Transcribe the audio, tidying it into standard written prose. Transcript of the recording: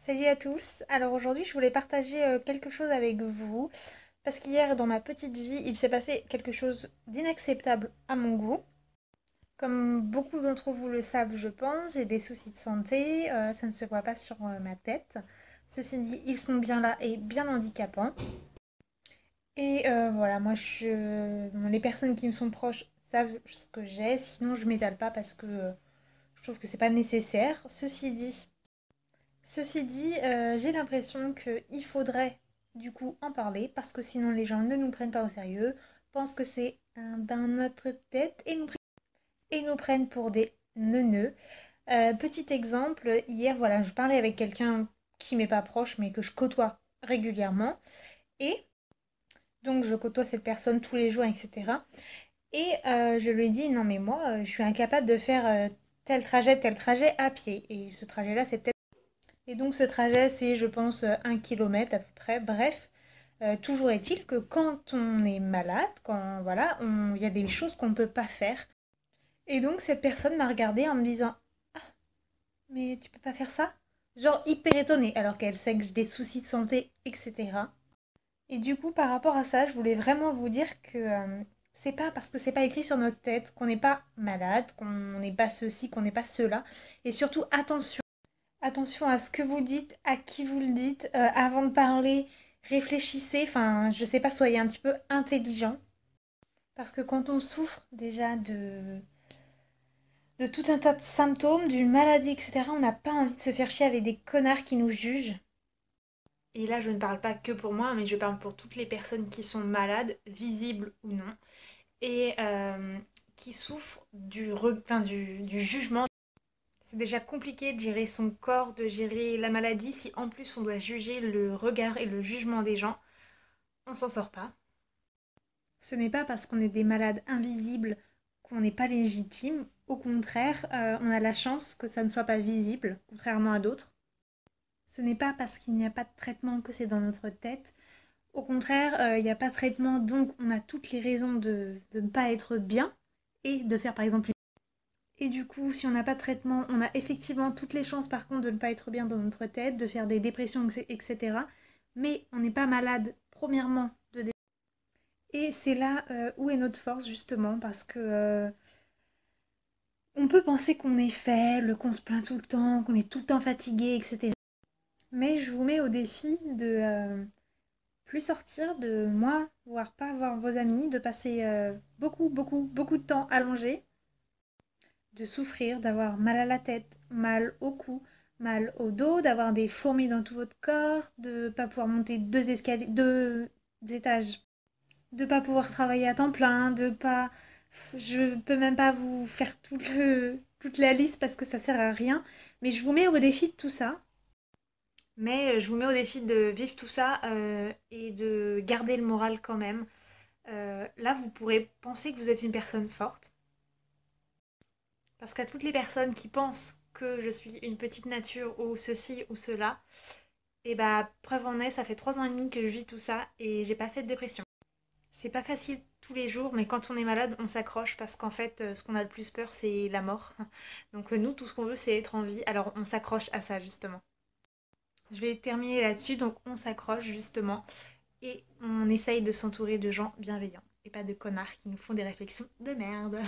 Salut à tous. Alors aujourd'hui, je voulais partager quelque chose avec vous parce qu'hier, dans ma petite vie, il s'est passé quelque chose d'inacceptable à mon goût. Comme beaucoup d'entre vous le savent, je pense, j'ai des soucis de santé, ça ne se voit pas sur ma tête. Ceci dit, ils sont bien là et bien handicapants. Et voilà, bon, les personnes qui me sont proches savent ce que j'ai, sinon je m'étale pas parce que je trouve que c'est pas nécessaire. Ceci dit, j'ai l'impression qu'il faudrait du coup en parler parce que sinon les gens ne nous prennent pas au sérieux, pensent que c'est dans notre tête et nous prennent pour des neuneux. Petit exemple, hier voilà, je parlais avec quelqu'un qui m'est pas proche mais que je côtoie régulièrement et donc je côtoie cette personne tous les jours, etc. Et je lui ai dit non mais moi je suis incapable de faire tel trajet à pied et ce trajet-là c'est peut-être et donc ce trajet, c'est, je pense, 1 kilomètre à peu près. Bref, toujours est-il que quand on est malade, quand voilà, il y a des choses qu'on ne peut pas faire. Et donc cette personne m'a regardée en me disant, ah, mais tu peux pas faire ça? Genre hyper étonnée, alors qu'elle sait que j'ai des soucis de santé, etc. Et du coup, par rapport à ça, je voulais vraiment vous dire que c'est pas parce que c'est pas écrit sur notre tête qu'on n'est pas malade, qu'on n'est pas ceci, qu'on n'est pas cela. Et surtout, attention. Attention à ce que vous dites, à qui vous le dites. Avant de parler, réfléchissez. Enfin, je sais pas, soyez un petit peu intelligent. Parce que quand on souffre déjà de tout un tas de symptômes, d'une maladie, etc., on n'a pas envie de se faire chier avec des connards qui nous jugent. Et là, je ne parle pas que pour moi, mais je parle pour toutes les personnes qui sont malades, visibles ou non, et qui souffrent du jugement. C'est déjà compliqué de gérer son corps, de gérer la maladie. Si en plus on doit juger le regard et le jugement des gens, on s'en sort pas. Ce n'est pas parce qu'on est des malades invisibles qu'on n'est pas légitime. Au contraire, on a la chance que ça ne soit pas visible, contrairement à d'autres. Ce n'est pas parce qu'il n'y a pas de traitement que c'est dans notre tête. Au contraire, il n'y a pas de traitement, donc on a toutes les raisons de ne pas être bien et de faire par exemple. Et du coup, si on n'a pas de traitement, on a effectivement toutes les chances par contre de ne pas être bien dans notre tête, de faire des dépressions, etc. Mais on n'est pas malade, premièrement, de dépression. Et c'est là où est notre force, justement, parce que on peut penser qu'on est faible, qu'on se plaint tout le temps, qu'on est tout le temps fatigué, etc. Mais je vous mets au défi de plus sortir, de moi, voire pas voir vos amis, de passer beaucoup, beaucoup, beaucoup de temps allongé, de souffrir, d'avoir mal à la tête, mal au cou, mal au dos, d'avoir des fourmis dans tout votre corps, de ne pas pouvoir monter 2 escaliers, 2 étages, de ne pas pouvoir travailler à temps plein, de pas... Je peux même pas vous faire toute la liste parce que ça sert à rien, mais je vous mets au défi de tout ça. Mais je vous mets au défi de vivre tout ça et de garder le moral quand même. Là, vous pourrez penser que vous êtes une personne forte, parce qu'à toutes les personnes qui pensent que je suis une petite nature ou ceci ou cela, et bah preuve en est, ça fait 3 ans et demi que je vis tout ça et j'ai pas fait de dépression. C'est pas facile tous les jours, mais quand on est malade, on s'accroche parce qu'en fait, ce qu'on a le plus peur, c'est la mort. Donc nous, tout ce qu'on veut, c'est être en vie, alors on s'accroche à ça justement. Je vais terminer là-dessus, donc on s'accroche justement et on essaye de s'entourer de gens bienveillants et pas de connards qui nous font des réflexions de merde.